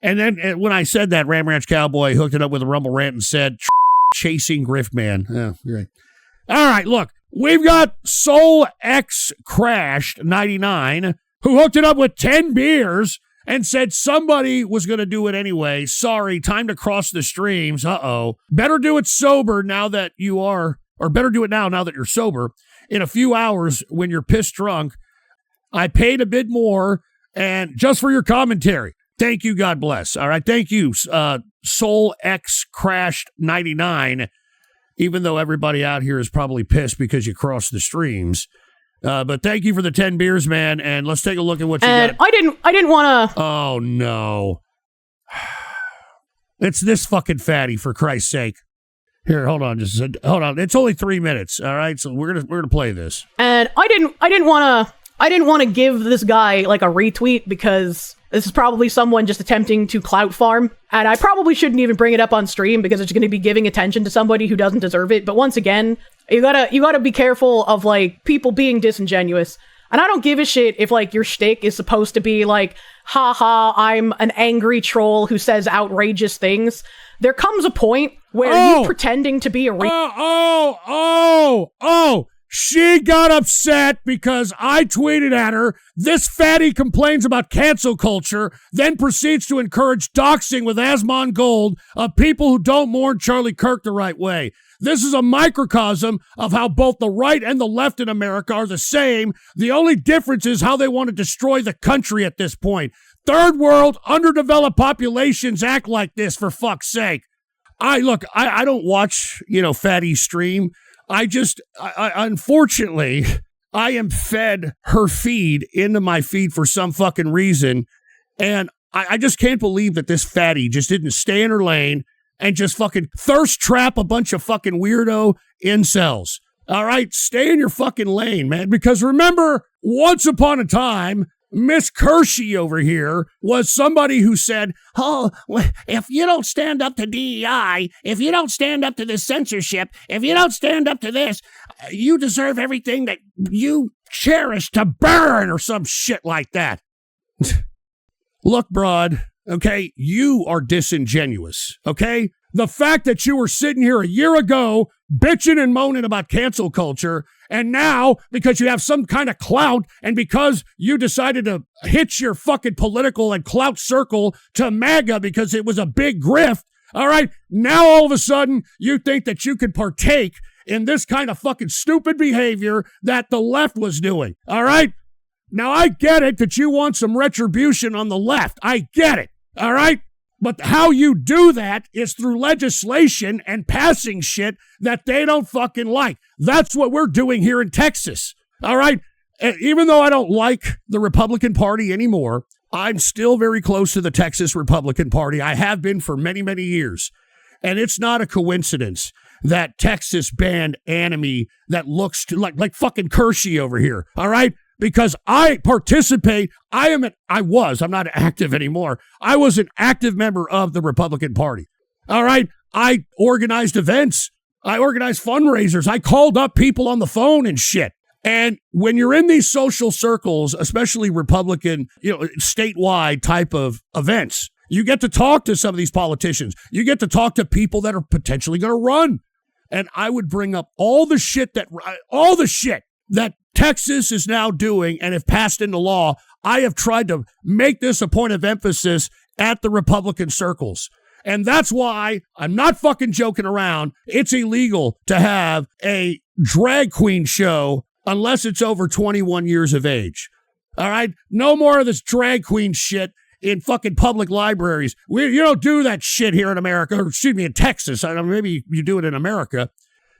And then when I said that, Ram Ranch Cowboy hooked it up with a Rumble rant and said, chasing Grift Man. Oh, great. All right, look, we've got Soul X Crashed 99, who hooked it up with 10 beers and said somebody was going to do it anyway. Sorry, time to cross the streams. Uh-oh. Better do it sober now that you are, or better do it now that you're sober. In a few hours when you're pissed drunk, I paid a bit more, and just for your commentary. Thank you, God bless. All right, thank you, Soul X Crashed 99, even though everybody out here is probably pissed because you crossed the streams. But thank you for the 10 beers, man, and let's take a look at what you got. I didn't want to... Oh, no. It's this fucking fatty, for Christ's sake. Here, hold on. It's only 3 minutes, all right? So we're gonna play this. And I didn't want to give this guy like a retweet because this is probably someone just attempting to clout farm, and I probably shouldn't even bring it up on stream because it's going to be giving attention to somebody who doesn't deserve it. But once again, you gotta be careful of like people being disingenuous. And I don't give a shit if like your shtick is supposed to be like, haha, I'm an angry troll who says outrageous things. There comes a point where you pretending to be a she got upset because I tweeted at her, this fatty complains about cancel culture, then proceeds to encourage doxing with Asmon Gold of people who don't mourn Charlie Kirk the right way. This is a microcosm of how both the right and the left in America are the same. The only difference is how they want to destroy the country at this point. Third world, underdeveloped populations act like this, for fuck's sake. I don't watch, Fatty stream. I unfortunately, I am fed her feed into my feed for some fucking reason. And I just can't believe that this fatty just didn't stay in her lane and just fucking thirst trap a bunch of fucking weirdo incels. All right, stay in your fucking lane, man. Because remember, once upon a time, Miss Kirsche over here was somebody who said, oh, if you don't stand up to DEI, if you don't stand up to this censorship, if you don't stand up to this, you deserve everything that you cherish to burn or some shit like that. Look, broad, okay, you are disingenuous, okay? The fact that you were sitting here a year ago bitching and moaning about cancel culture, and now, because you have some kind of clout, and because you decided to hitch your fucking political and clout circle to MAGA because it was a big grift, all right, now all of a sudden you think that you could partake in this kind of fucking stupid behavior that the left was doing, all right? Now, I get it that you want some retribution on the left. I get it, all right? But how you do that is through legislation and passing shit that they don't fucking like. That's what we're doing here in Texas, all right? Even though I don't like the Republican Party anymore, I'm still very close to the Texas Republican Party. I have been for many, many years. And it's not a coincidence that Texas banned Anime that looks like fucking Kirsche over here, all right? Because I participate, I'm not active anymore. I was an active member of the Republican Party. All right. I organized events. I organized fundraisers. I called up people on the phone and shit. And when you're in these social circles, especially Republican, statewide type of events, you get to talk to some of these politicians. You get to talk to people that are potentially going to run. And I would bring up all the shit that Texas is now doing, and if passed into law, I have tried to make this a point of emphasis at the Republican circles. And that's why I'm not fucking joking around. It's illegal to have a drag queen show unless it's over 21 years of age. All right? No more of this drag queen shit in fucking public libraries. You don't do that shit here in America, or excuse me, in Texas. I don't know, maybe you do it in America.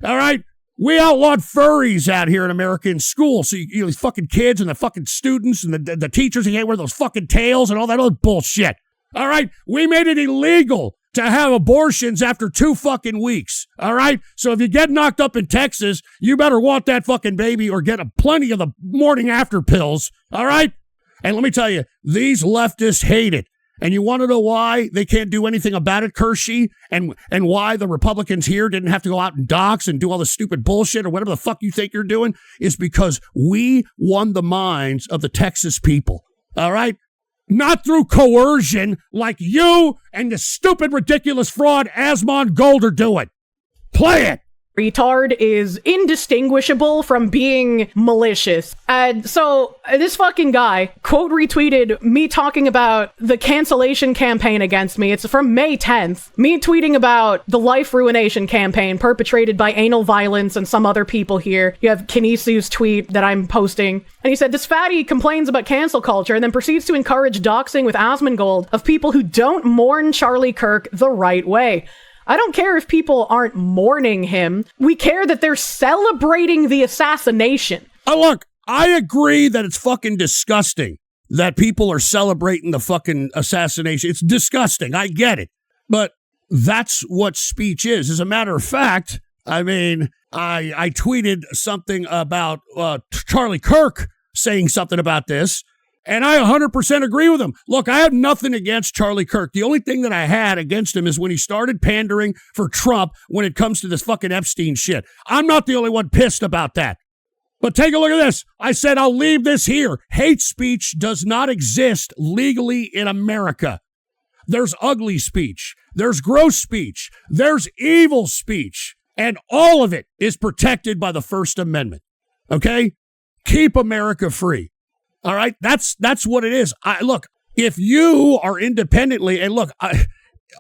All right? We outlawed furries out here in America in school. So these fucking kids and the fucking students and the teachers, they can't wear those fucking tails and all that other bullshit. All right. We made it illegal to have abortions after 2 fucking weeks. All right. So if you get knocked up in Texas, you better want that fucking baby or get plenty of the morning after pills. All right. And let me tell you, these leftists hate it. And you want to know why they can't do anything about it, Kirsche, and why the Republicans here didn't have to go out and dox and do all the stupid bullshit or whatever the fuck you think you're doing, is because we won the minds of the Texas people. All right? Not through coercion like you and the stupid, ridiculous fraud Asmon Gold are doing. Play it! Retard is indistinguishable from being malicious. And so this fucking guy quote retweeted me talking about the cancellation campaign against me. It's from May 10th. Me tweeting about the life ruination campaign perpetrated by Anal Violence and some other people here. You have Kinisu's tweet that I'm posting. And he said, this fatty complains about cancel culture and then proceeds to encourage doxing with Asmongold of people who don't mourn Charlie Kirk the right way. I don't care if people aren't mourning him. We care that they're celebrating the assassination. Look, I agree that it's fucking disgusting that people are celebrating the fucking assassination. It's disgusting. I get it. But that's what speech is. As a matter of fact, I mean, I tweeted something about Charlie Kirk saying something about this. And I 100% agree with him. Look, I have nothing against Charlie Kirk. The only thing that I had against him is when he started pandering for Trump when it comes to this fucking Epstein shit. I'm not the only one pissed about that. But take a look at this. I said I'll leave this here. Hate speech does not exist legally in America. There's ugly speech. There's gross speech. There's evil speech. And all of it is protected by the First Amendment. Okay? Keep America free. All right, that's what it is. Look, if you are independently, and look,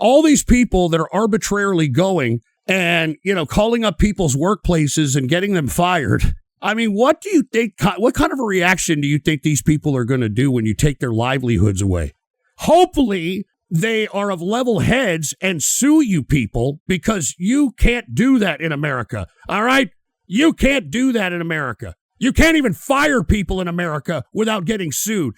all these people that are arbitrarily going and, calling up people's workplaces and getting them fired. I mean, what do you think? What kind of a reaction do you think these people are going to do when you take their livelihoods away? Hopefully, they are of level heads and sue you people because you can't do that in America. All right, you can't do that in America. You can't even fire people in America without getting sued.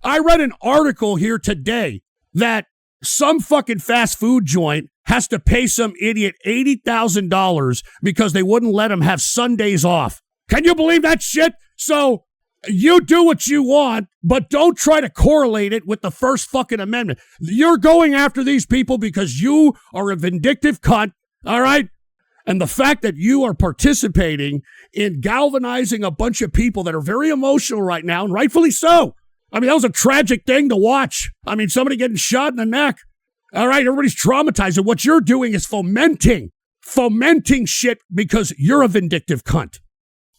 I read an article here today that some fucking fast food joint has to pay some idiot $80,000 because they wouldn't let him have Sundays off. Can you believe that shit? So you do what you want, but don't try to correlate it with the First fucking Amendment. You're going after these people because you are a vindictive cunt, all right? And the fact that you are participating in galvanizing a bunch of people that are very emotional right now, and rightfully so. I mean, that was a tragic thing to watch. I mean, somebody getting shot in the neck. All right, everybody's traumatized. And what you're doing is fomenting shit because you're a vindictive cunt.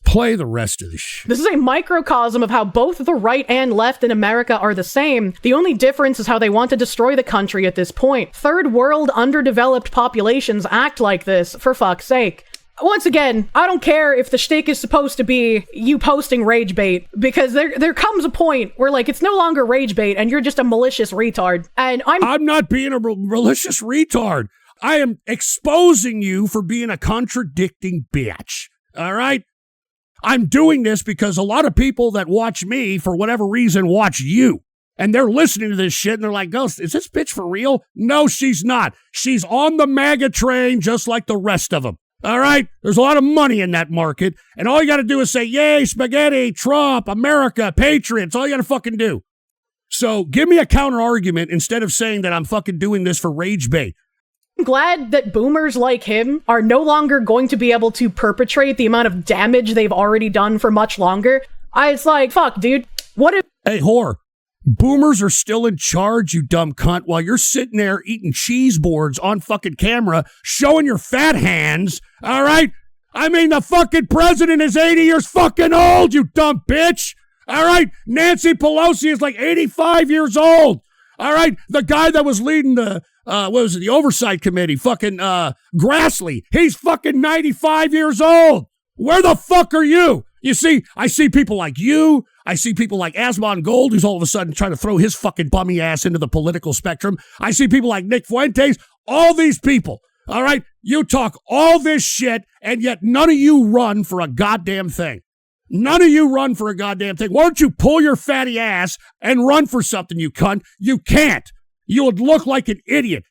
Play the rest of the shit. This is a microcosm of how both the right and left in America are the same. The only difference is how they want to destroy the country at this point. Third world underdeveloped populations act like this, for fuck's sake. Once again, I don't care if the shtick is supposed to be you posting rage bait, because there comes a point where, like, it's no longer rage bait and you're just a malicious retard. And I'm not being a malicious retard. I am exposing you for being a contradicting bitch. All right? I'm doing this because a lot of people that watch me, for whatever reason, watch you. And they're listening to this shit and they're like, Ghost, is this bitch for real? No, she's not. She's on the MAGA train just like the rest of them. All right? There's a lot of money in that market. And all you got to do is say, yay, spaghetti, Trump, America, Patriots. All you got to fucking do. So give me a counter argument instead of saying that I'm fucking doing this for rage bait. I'm glad that boomers like him are no longer going to be able to perpetrate the amount of damage they've already done for much longer. It's like, fuck, dude. What if... Hey, whore. Boomers are still in charge, you dumb cunt, while you're sitting there eating cheese boards on fucking camera, showing your fat hands, all right? I mean, the fucking president is 80 years fucking old, you dumb bitch, all right? Nancy Pelosi is like 85 years old, all right? The guy that was leading the, the oversight committee, fucking Grassley, he's fucking 95 years old. Where the fuck are you? You see, I see people like you. I see people like Asmon Gold, who's all of a sudden trying to throw his fucking bummy ass into the political spectrum. I see people like Nick Fuentes. All these people, all right? You talk all this shit, and yet none of you run for a goddamn thing. None of you run for a goddamn thing. Why don't you pull your fatty ass and run for something, you cunt? You can't. You would look like an idiot.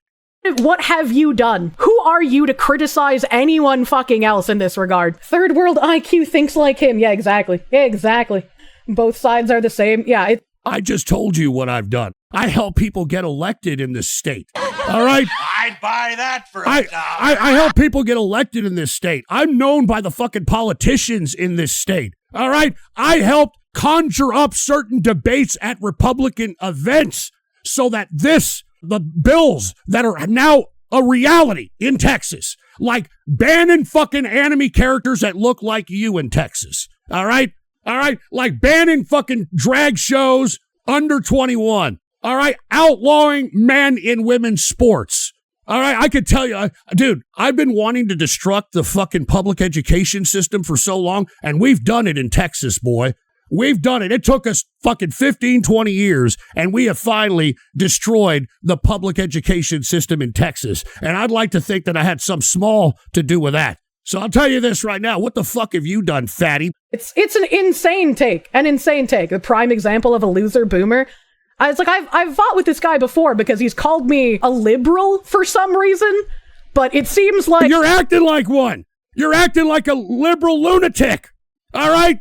What have you done? Who are you to criticize anyone fucking else in this regard? Third world IQ thinks like him. Yeah, exactly. Yeah, exactly. Both sides are the same. Yeah. I just told you what I've done. I help people get elected in this state. All right? I'd buy that for $1. I help people get elected in this state. I'm known by the fucking politicians in this state. All right? I helped conjure up certain debates at Republican events so that the bills that are now a reality in Texas, like banning fucking anime characters that look like you in Texas. All right? Like banning fucking drag shows under 21. All right? Outlawing men in women's sports. All right, I could tell you, dude, I've been wanting to destruct the fucking public education system for so long, and we've done it in Texas, boy. We've done it. It took us fucking 15, 20 years, and we have finally destroyed the public education system in Texas. And I'd like to think that I had some small to do with that. So I'll tell you this right now. What the fuck have you done, fatty? It's an insane take. The prime example of a loser boomer. I was like, I've fought with this guy before because he's called me a liberal for some reason, but it seems like... You're acting like one. You're acting like a liberal lunatic. All right?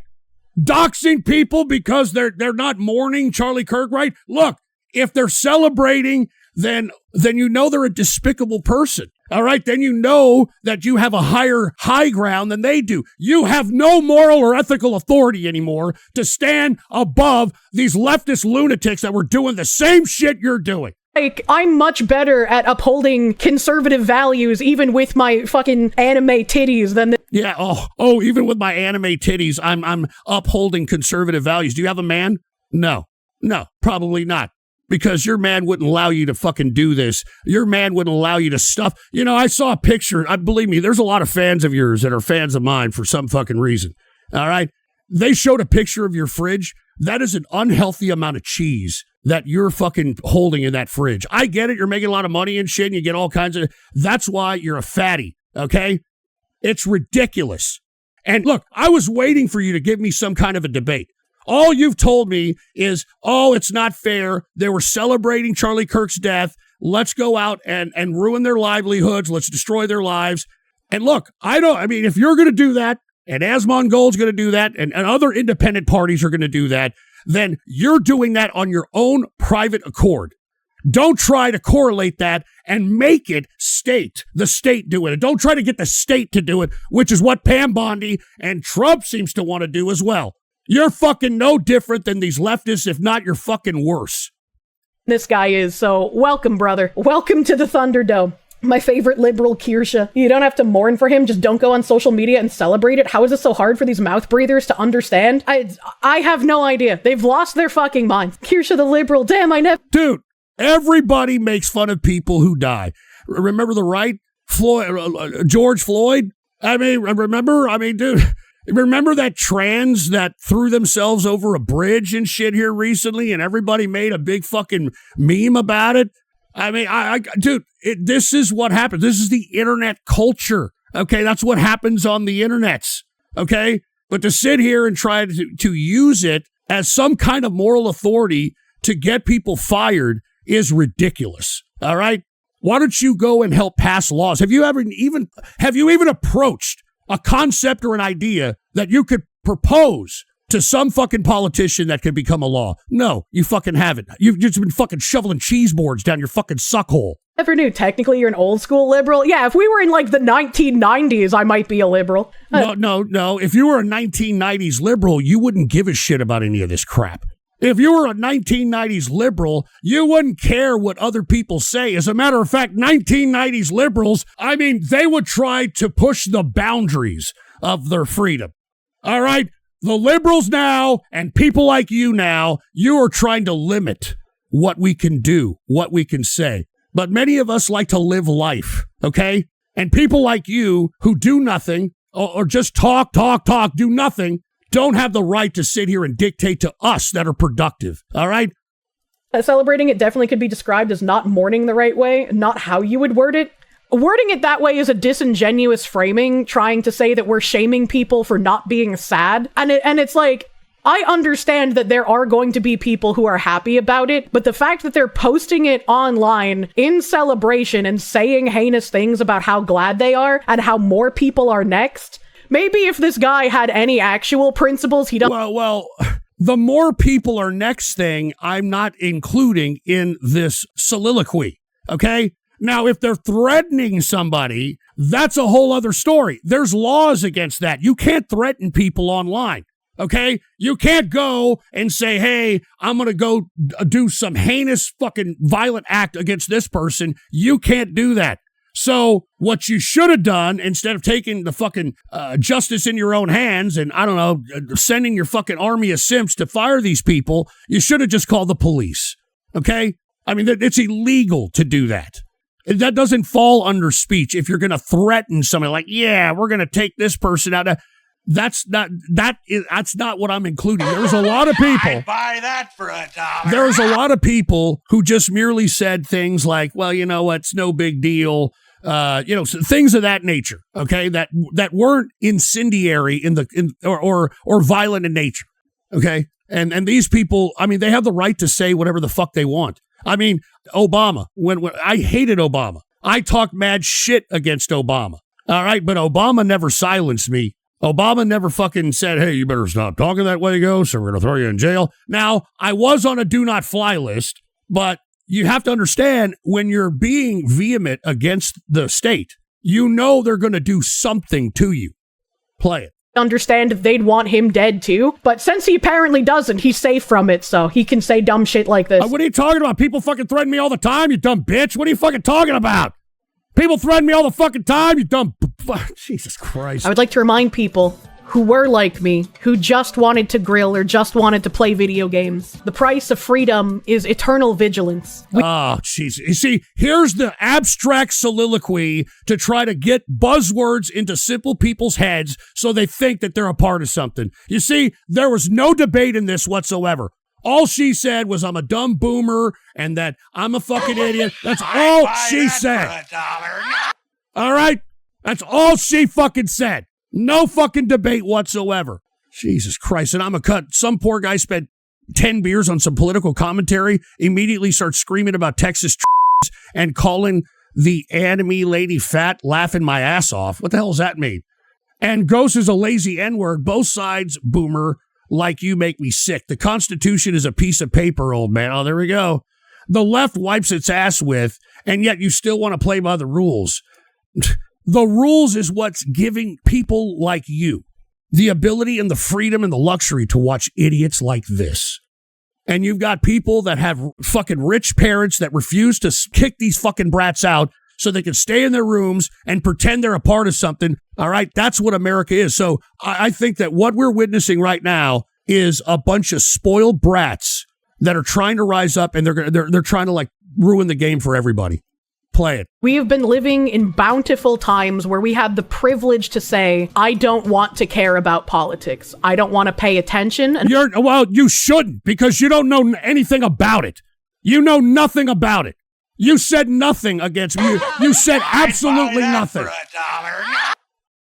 Doxing people because they're not mourning Charlie Kirk, right? Look, if they're celebrating, then you know they're a despicable person. All right, then you know that you have a high ground than they do. You have no moral or ethical authority anymore to stand above these leftist lunatics that were doing the same shit you're doing. Like, I'm much better at upholding conservative values, even with my fucking anime titties, than the... Yeah, oh, even with my anime titties, I'm upholding conservative values. Do you have a man? No, probably not. Because your man wouldn't allow you to fucking do this. Your man wouldn't allow you to stuff. You know, I saw a picture. Believe me, there's a lot of fans of yours that are fans of mine for some fucking reason. All right? They showed a picture of your fridge. That is an unhealthy amount of cheese that you're fucking holding in that fridge. I get it. You're making a lot of money and shit and you get all kinds of... That's why you're a fatty, okay? It's ridiculous. And look, I was waiting for you to give me some kind of a debate. All you've told me is, oh, it's not fair. They were celebrating Charlie Kirk's death. Let's go out and ruin their livelihoods. Let's destroy their lives. And look, if you're going to do that, and Asmongold's going to do that, and other independent parties are going to do that, then you're doing that on your own private accord. Don't try to correlate that and make it the state doing it. Don't try to get the state to do it, which is what Pam Bondi and Trump seems to want to do as well. You're fucking no different than these leftists, if not you're fucking worse. This guy is, so welcome, brother. Welcome to the Thunderdome. My favorite liberal, Kirsche. You don't have to mourn for him, just don't go on social media and celebrate it. How is it so hard for these mouth breathers to understand? I have no idea. They've lost their fucking minds. Kirsche the liberal, damn, I never... Dude, everybody makes fun of people who die. Remember the right? George Floyd? Dude... Remember that trans that threw themselves over a bridge and shit here recently and everybody made a big fucking meme about it? Dude, this is what happens. This is the internet culture. Okay, that's what happens on the internets. Okay, but to sit here and try to use it as some kind of moral authority to get people fired is ridiculous. All right, why don't you go and help pass laws? Have you even approached a concept or an idea that you could propose to some fucking politician that could become a law? No, you fucking haven't. You've just been fucking shoveling cheese boards down your fucking suckhole. Never knew. Technically, you're an old school liberal. Yeah, if we were in like the 1990s, I might be a liberal. No. If you were a 1990s liberal, you wouldn't give a shit about any of this crap. If you were a 1990s liberal, you wouldn't care what other people say. As a matter of fact, 1990s liberals, they would try to push the boundaries of their freedom. All right? The liberals now and people like you now, you are trying to limit what we can do, what we can say. But many of us like to live life, okay? And people like you who do nothing or just talk, do nothing, don't have the right to sit here and dictate to us that are productive, all right? Celebrating it definitely could be described as not mourning the right way, not how you would word it. Wording it that way is a disingenuous framing, trying to say that we're shaming people for not being sad. And it's like, I understand that there are going to be people who are happy about it, but the fact that they're posting it online in celebration and saying heinous things about how glad they are and how more people are next... Maybe if this guy had any actual principles, he doesn't... Well, the more people are next thing, I'm not including in this soliloquy, okay? Now, if they're threatening somebody, that's a whole other story. There's laws against that. You can't threaten people online, Okay? You can't go and say, hey, I'm going to go do some heinous fucking violent act against this person. You can't do that. So what you should have done, instead of taking the fucking justice in your own hands and, I don't know, sending your fucking army of simps to fire these people, you should have just called the police. Okay? I mean, it's illegal to do that. That doesn't fall under speech. If you're going to threaten somebody like, yeah, we're going to take this person out. That's not what I'm including. There's a lot of people. I'd buy that for $1. There's a lot of people who just merely said things like, well, you know what, it's no big deal. Things of that nature. Okay, that weren't incendiary or violent in nature. Okay, and these people, I mean, they have the right to say whatever the fuck they want. I mean, Obama. When I hated Obama, I talked mad shit against Obama. All right, but Obama never silenced me. Obama never fucking said, hey, you better stop talking that way, Ghost, or we're going to throw you in jail. Now, I was on a do not fly list, but you have to understand, when you're being vehement against the state, you know they're going to do something to you. Play it. Understand if they'd want him dead too, but since he apparently doesn't, he's safe from it, so he can say dumb shit like this. What are you talking about? People fucking threaten me all the time, you dumb bitch. What are you fucking talking about? People threaten me all the fucking time, you dumb... Jesus Christ. I would like to remind people who were like me, who just wanted to grill or just wanted to play video games. The price of freedom is eternal vigilance. Oh, jeez. You see, here's the abstract soliloquy to try to get buzzwords into simple people's heads so they think that they're a part of something. You see, there was no debate in this whatsoever. All she said was, I'm a dumb boomer and that I'm a fucking idiot. That's all she said. All right? That's all she fucking said. No fucking debate whatsoever. Jesus Christ. And I'm a cut. Some poor guy spent 10 beers on some political commentary, immediately starts screaming about Texas and calling the enemy lady fat, laughing my ass off. What the hell does that mean? And Ghost is a lazy N-word. Both sides, boomer, like you make me sick. The Constitution is a piece of paper, old man. Oh, there we go. The left wipes its ass with, and yet you still want to play by the rules. The rules is what's giving people like you the ability and the freedom and the luxury to watch idiots like this. And you've got people that have fucking rich parents that refuse to kick these fucking brats out so they can stay in their rooms and pretend they're a part of something. All right, that's what America is. So I think that what we're witnessing right now is a bunch of spoiled brats that are trying to rise up, and they're trying to like ruin the game for everybody. Play it. We have been living in bountiful times where we have the privilege to say, I don't want to care about politics. I don't want to pay attention. And you shouldn't, because you don't know anything about it. You know nothing about it. You said nothing against me. You said absolutely nothing.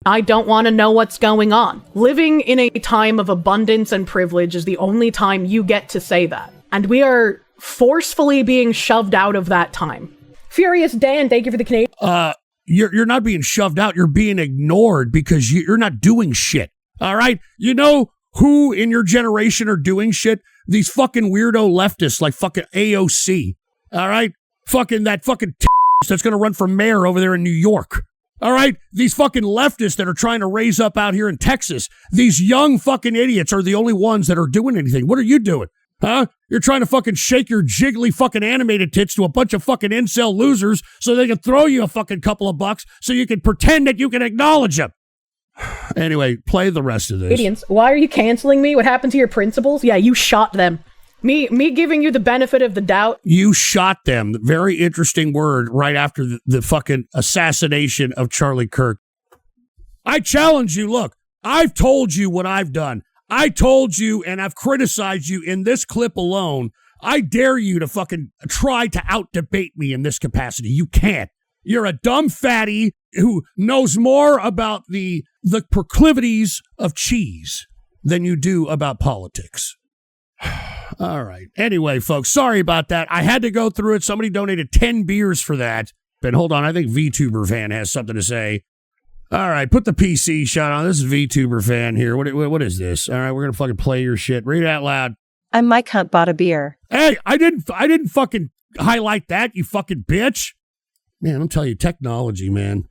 I don't want to know what's going on. Living in a time of abundance and privilege is the only time you get to say that. And we are forcefully being shoved out of that time. Furious Dan, thank you for the Canadian. You're not being shoved out. You're being ignored because you're not doing shit. All right? You know who in your generation are doing shit? These fucking weirdo leftists like fucking AOC. All right? That fucking that's going to run for mayor over there in New York. All right? These fucking leftists that are trying to raise up out here in Texas. These young fucking idiots are the only ones that are doing anything. What are you doing? Huh? You're trying to fucking shake your jiggly fucking animated tits to a bunch of fucking incel losers so they can throw you a fucking couple of bucks so you can pretend that you can acknowledge them. Anyway, play the rest of this. Idiots, why are you canceling me? What happened to your principles? Yeah, you shot them. Me giving you the benefit of the doubt. You shot them. Very interesting word right after the fucking assassination of Charlie Kirk. I challenge you. Look, I've told you what I've done. I told you, and I've criticized you in this clip alone. I dare you to fucking try to out-debate me in this capacity. You can't. You're a dumb fatty who knows more about the proclivities of cheese than you do about politics. All right. Anyway, folks, sorry about that. I had to go through it. Somebody donated 10 beers for that. But hold on, I think VTuber fan has something to say. All right, put the PC shot on. This is VTuber fan here. What is this? All right, we're going to fucking play your shit. Read it out loud. I'm Mike Hunt bought a beer. Hey, I didn't fucking highlight that, you fucking bitch. Man, I'm telling you, technology, man.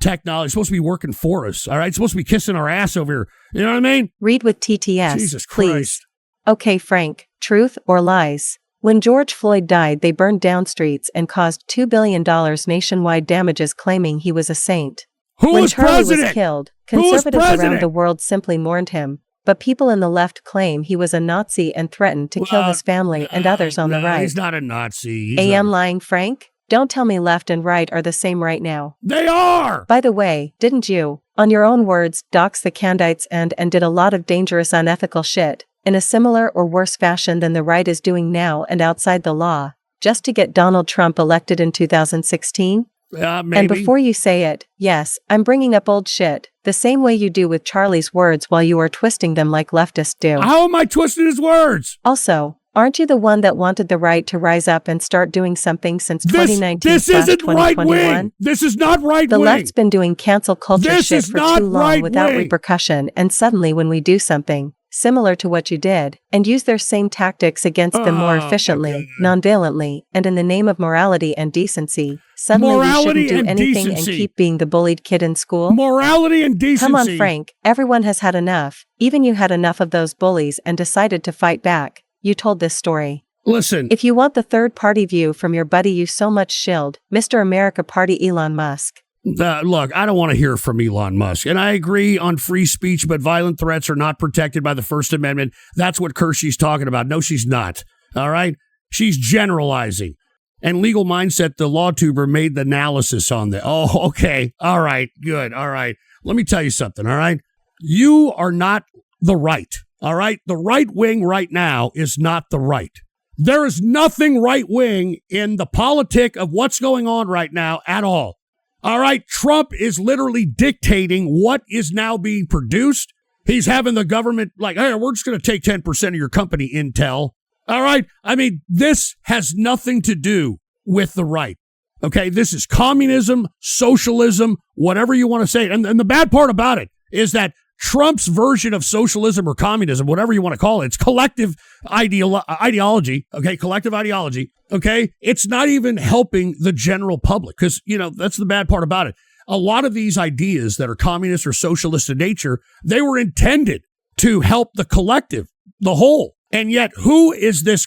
technology. It's supposed to be working for us. All right. It's supposed to be kissing our ass over here. You know what I mean? Read with TTS, Jesus please. Christ. Okay, Frank, truth or lies? When George Floyd died, they burned down streets and caused $2 billion nationwide damages, claiming he was a saint. Who When was Charlie president? was killed, Who was conservatives around president? the world simply mourned him. But people in the left claim he was a Nazi and threatened to kill his family and others on the No, right. he's not a Nazi. He's AM not- lying, Frank? Don't tell me left and right are the same right now. They are. By the way, didn't you, on your own words, dox the Candites and did a lot of dangerous unethical shit, in a similar or worse fashion than the right is doing now and outside the law, just to get Donald Trump elected in 2016? Maybe. And before you say it, yes, I'm bringing up old shit, the same way you do with Charlie's words while you are twisting them like leftists do. How am I twisting his words? Also, aren't you the one that wanted the right to rise up and start doing something since 2019 This isn't right 2021? wing. This is not right The wing. left's been doing cancel culture This shit is for not too long right without wing. repercussion, and suddenly when we do something similar to what you did, and use their same tactics against them more efficiently, non-violently, and in the name of morality and decency, suddenly Morality we shouldn't do and anything decency. and keep being the bullied kid in school? Morality and decency. Come on, Frank, everyone has had enough. Even you had enough of those bullies and decided to fight back. You told this story. Listen. If you want the third-party view from your buddy you so much shilled, Mr. America Party Elon Musk. Look, I don't want to hear from Elon Musk. And I agree on free speech, but violent threats are not protected by the First Amendment. That's what Kirsche's talking about. No, she's not. All right? She's generalizing. And Legal Mindset, the law tuber, made the analysis on that. Oh, okay. All right. Good. All right. Let me tell you something. All right? You are not the right. All right? The right wing right now is not the right. There is nothing right wing in the politic of what's going on right now at all. All right, Trump is literally dictating what is now being produced. He's having the government like, hey, we're just going to take 10% of your company, Intel. All right. I mean, this has nothing to do with the right. Okay. This is communism, socialism, whatever you want to say. And the bad part about it is that Trump's version of socialism or communism, whatever you want to call it, it's collective ideology. Okay. Collective ideology. Okay. It's not even helping the general public because, you know, that's the bad part about it. A lot of these ideas that are communist or socialist in nature, they were intended to help the collective, the whole. And yet, who is this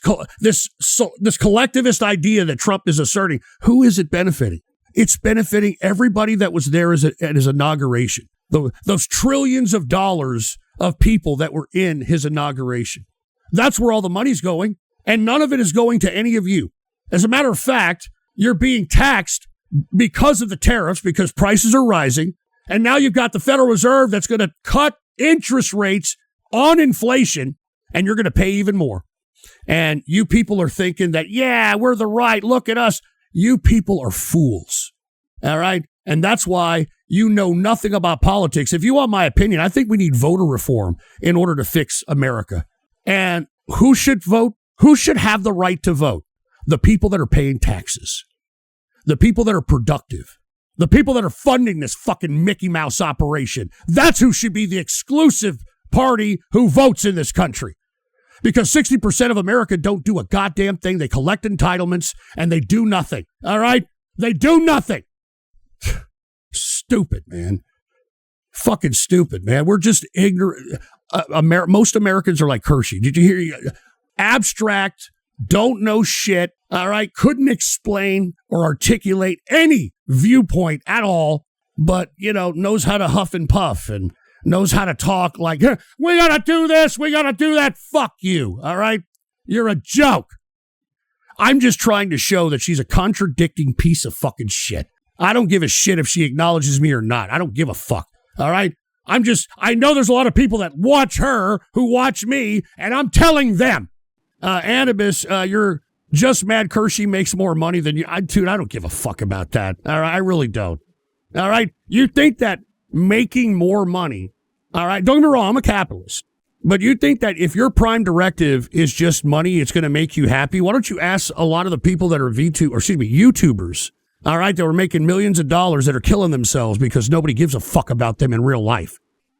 collectivist idea that Trump is asserting? Who is it benefiting? It's benefiting everybody that was there at his inauguration. Those trillions of dollars of people that were in his inauguration. That's where all the money's going. And none of it is going to any of you. As a matter of fact, you're being taxed because of the tariffs, because prices are rising. And now you've got the Federal Reserve that's going to cut interest rates on inflation, and you're going to pay even more. And you people are thinking that, yeah, we're the right. Look at us. You people are fools. All right. And that's why you know nothing about politics. If you want my opinion, I think we need voter reform in order to fix America. And who should vote? Who should have the right to vote? The people that are paying taxes. The people that are productive. The people that are funding this fucking Mickey Mouse operation. That's who should be the exclusive party who votes in this country. Because 60% of America don't do a goddamn thing. They collect entitlements and they do nothing. All right? They do nothing. Stupid, man. Fucking stupid, man. We're just ignorant. Most Americans are like Kirsche. Did you hear? Abstract, don't know shit. All right? Couldn't explain or articulate any viewpoint at all, but, you know, knows how to huff and puff and knows how to talk like, hey, we got to do this, we got to do that. Fuck you, all right? You're a joke. I'm just trying to show that she's a contradicting piece of fucking shit. I don't give a shit if she acknowledges me or not. I don't give a fuck, all right? I know there's a lot of people that watch her who watch me, and I'm telling them, Annabis, you're just mad Kirsche makes more money than you. Dude, I don't give a fuck about that, all right? I really don't, all right? You think that making more money, all right, don't get me wrong, I'm a capitalist, but you think that if your prime directive is just money, it's going to make you happy? Why don't you ask a lot of the people that are YouTubers, all right, that were making millions of dollars that are killing themselves because nobody gives a fuck about them in real life,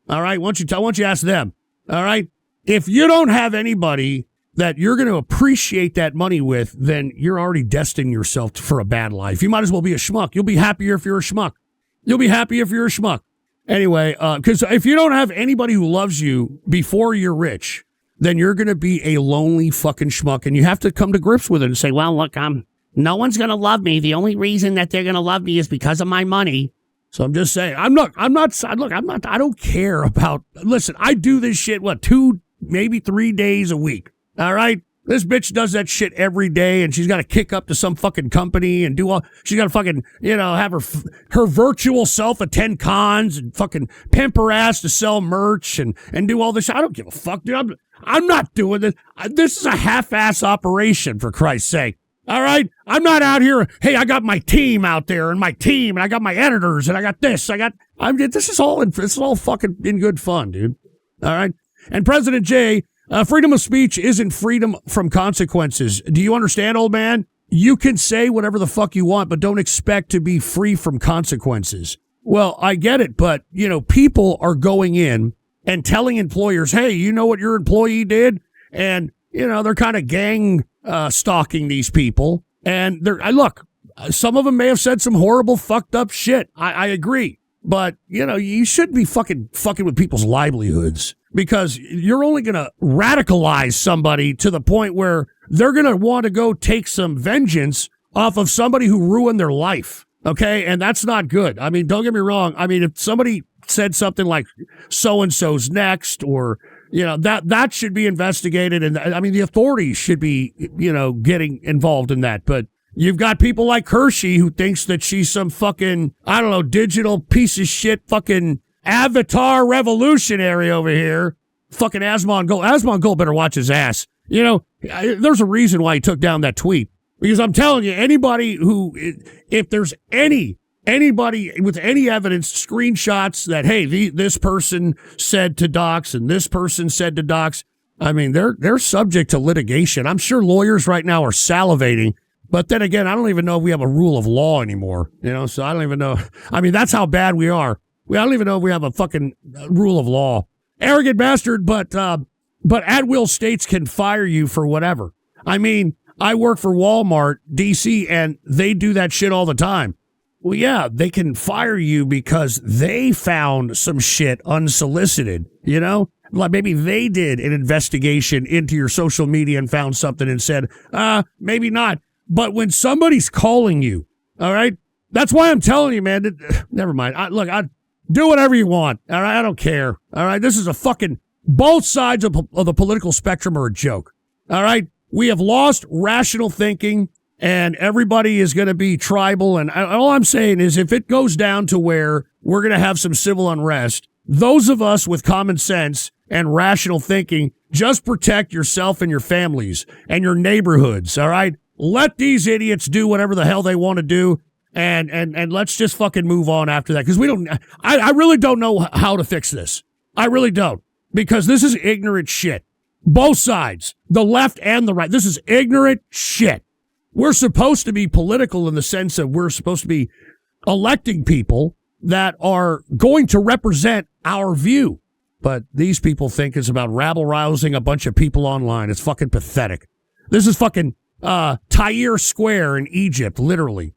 all right? Why don't you ask them, all right? If you don't have anybody that you're going to appreciate that money with, then you're already destined yourself for a bad life. You might as well be a schmuck. You'll be happier if you're a schmuck. You'll be happy if you're a schmuck. Anyway, because if you don't have anybody who loves you before you're rich, then you're going to be a lonely fucking schmuck, and you have to come to grips with it and say, well, look, no one's going to love me. The only reason that they're going to love me is because of my money. So I'm just saying, I don't care about, listen, I do this shit, 2, maybe 3 days a week. All right. This bitch does that shit every day, and she's got to kick up to some fucking company and she's got to fucking, have her virtual self attend cons and fucking pimp her ass to sell merch and do all this. I don't give a fuck, dude. I'm not doing this. This is a half-ass operation, for Christ's sake. All right? I'm not out here, hey, I got my team out there and I got my editors and I got this. This is all fucking in good fun, dude. All right? And President J, freedom of speech isn't freedom from consequences. Do you understand, old man? You can say whatever the fuck you want, but don't expect to be free from consequences. Well, I get it, but, people are going in and telling employers, hey, you know what your employee did? And, they're kind of gang stalking these people. And look, some of them may have said some horrible, fucked up shit. I agree. But, you shouldn't be fucking with people's livelihoods, because you're only going to radicalize somebody to the point where they're going to want to go take some vengeance off of somebody who ruined their life. Okay. And that's not good. I mean, don't get me wrong. I mean, if somebody said something like so-and-so's next, or, that should be investigated. And I mean, the authorities should be, getting involved in that. But you've got people like Kirsche who thinks that she's some fucking, I don't know, digital piece of shit, fucking avatar revolutionary over here. Fucking Asmon Gold. Asmon Gold better watch his ass. There's a reason why he took down that tweet. Because I'm telling you, if there's anybody with any evidence, screenshots that, hey, this person said to docs and this person said to docs, I mean, they're subject to litigation. I'm sure lawyers right now are salivating. But then again, I don't even know if we have a rule of law anymore, so I don't even know. I mean, that's how bad we are. I don't even know if we have a fucking rule of law. Arrogant bastard, but at-will states can fire you for whatever. I mean, I work for Walmart, D.C., and they do that shit all the time. Well, yeah, they can fire you because they found some shit unsolicited, Like maybe they did an investigation into your social media and found something and said, maybe not. But when somebody's calling you, all right, that's why I'm telling you, man, never mind. I do whatever you want, all right? I don't care, all right? This is a fucking, both sides of the political spectrum are a joke, all right? We have lost rational thinking, and everybody is going to be tribal. And all I'm saying is, if it goes down to where we're going to have some civil unrest, those of us with common sense and rational thinking, just protect yourself and your families and your neighborhoods, all right? Let these idiots do whatever the hell they want to do, and let's just fucking move on after that. Because I really don't know how to fix this. I really don't. Because this is ignorant shit. Both sides, the left and the right. This is ignorant shit. We're supposed to be political in the sense that we're supposed to be electing people that are going to represent our view. But these people think it's about rabble-rousing a bunch of people online. It's fucking pathetic. This is fucking Tahrir Square in Egypt, literally.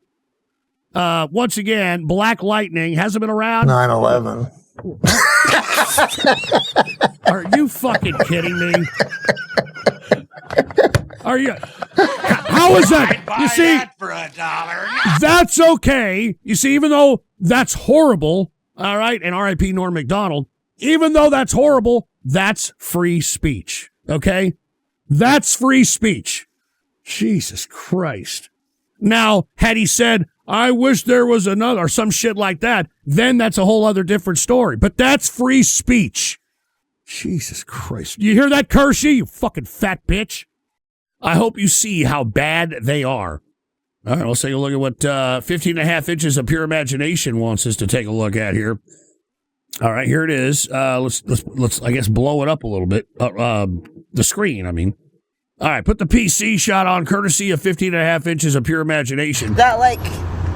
Once again, Black Lightning hasn't been around. 9/11. Are you fucking kidding me? Are you? How is that? Buy You see, that for $1. that's okay. You see, even though that's horrible, all right, and R.I.P. Norm Macdonald, even though that's horrible, that's free speech, okay? That's free speech. Jesus Christ. Now, had he said, I wish there was another, or some shit like that, then that's a whole other different story. But that's free speech. Jesus Christ. You hear that, Kirsche, you fucking fat bitch? I hope you see how bad they are. All right, let's take a look at what 15 and a half inches of pure imagination wants us to take a look at here. All right, here it is. Let's I guess, blow it up a little bit. The screen, I mean. All right, put the PC shot on, courtesy of 15 and a half inches of pure imagination. That, like,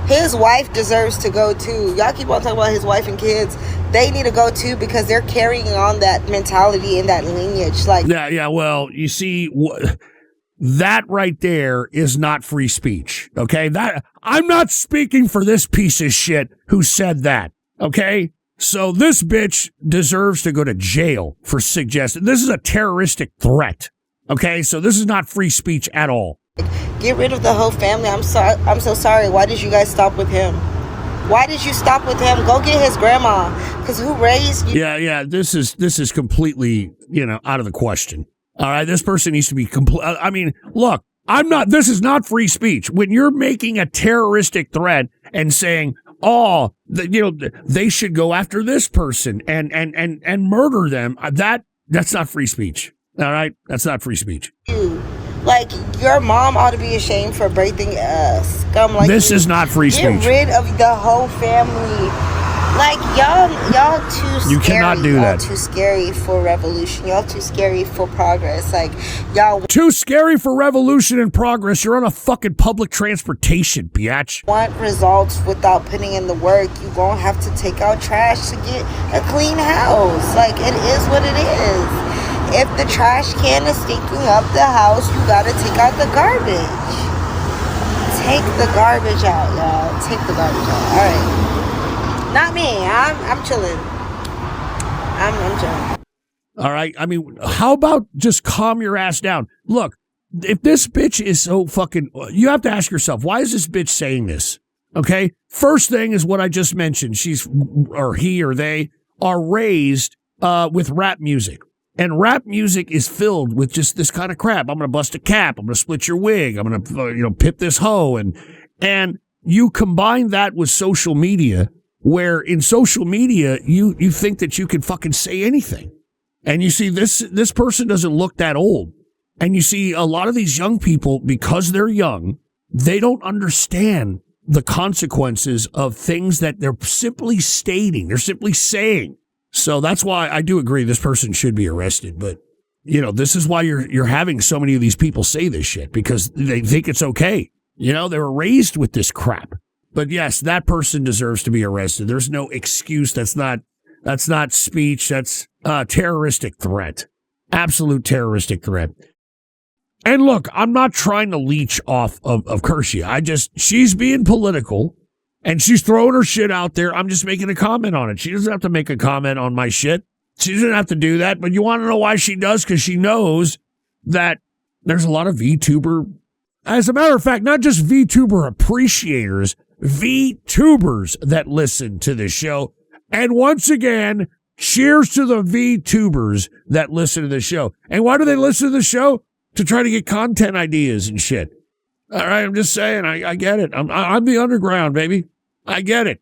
his wife deserves to go too. Y'all keep on talking about his wife and kids. They need to go too, because they're carrying on that mentality and that lineage. Like, yeah. Well, you see, that right there is not free speech. Okay, that I'm not speaking for this piece of shit who said that. Okay, so this bitch deserves to go to jail for suggesting this is a terroristic threat. Okay, so this is not free speech at all. Get rid of the whole family. I'm so sorry. Why did you guys stop with him? Why did you stop with him? Go get his grandma. Because who raised you? Yeah. This is completely, out of the question. All right. This person needs to be I mean, look, this is not free speech. When you're making a terroristic threat and saying, they should go after this person and murder them, that's not free speech. All right. That's not free speech. Like, your mom ought to be ashamed for breathing scum like this. Is not free speech. Get rid of the whole family. Like, y'all too scary. You cannot do that. Y'all too scary for revolution. Y'all too scary for progress. Like, y'all too scary for revolution and progress. You're on a fucking public transportation, biatch. Want results without putting in the work. You gonna have to take out trash to get a clean house. Like, it is what it is. If the trash can is stinking up the house, you gotta take out the garbage. Take the garbage out, y'all. Take the garbage out. All right. Not me. I'm chilling. I'm chilling. All right. I mean, how about just calm your ass down? Look, if this bitch is so fucking, you have to ask yourself, why is this bitch saying this? Okay. First thing is what I just mentioned. He or they are raised with rap music. And rap music is filled with just this kind of crap. I'm going to bust a cap. I'm going to split your wig. I'm going to, pip this hoe. And you combine that with social media, where in social media, you think that you can fucking say anything. And you see this person doesn't look that old. And you see a lot of these young people, because they're young, they don't understand the consequences of things that they're simply stating. They're simply saying. So that's why I do agree this person should be arrested. But, this is why you're having so many of these people say this shit, because they think it's okay. They were raised with this crap. But yes, that person deserves to be arrested. There's no excuse. That's not speech. That's a terroristic threat. Absolute terroristic threat. And look, I'm not trying to leech off of Kirsche. She's being political. And she's throwing her shit out there. I'm just making a comment on it. She doesn't have to make a comment on my shit. She doesn't have to do that. But you want to know why she does? Because she knows that there's a lot of VTuber. As a matter of fact, not just VTuber appreciators, VTubers that listen to this show. And once again, cheers to the VTubers that listen to the show. And why do they listen to the show? To try to get content ideas and shit. All right, I'm just saying, I get it. I'm the underground, baby. I get it.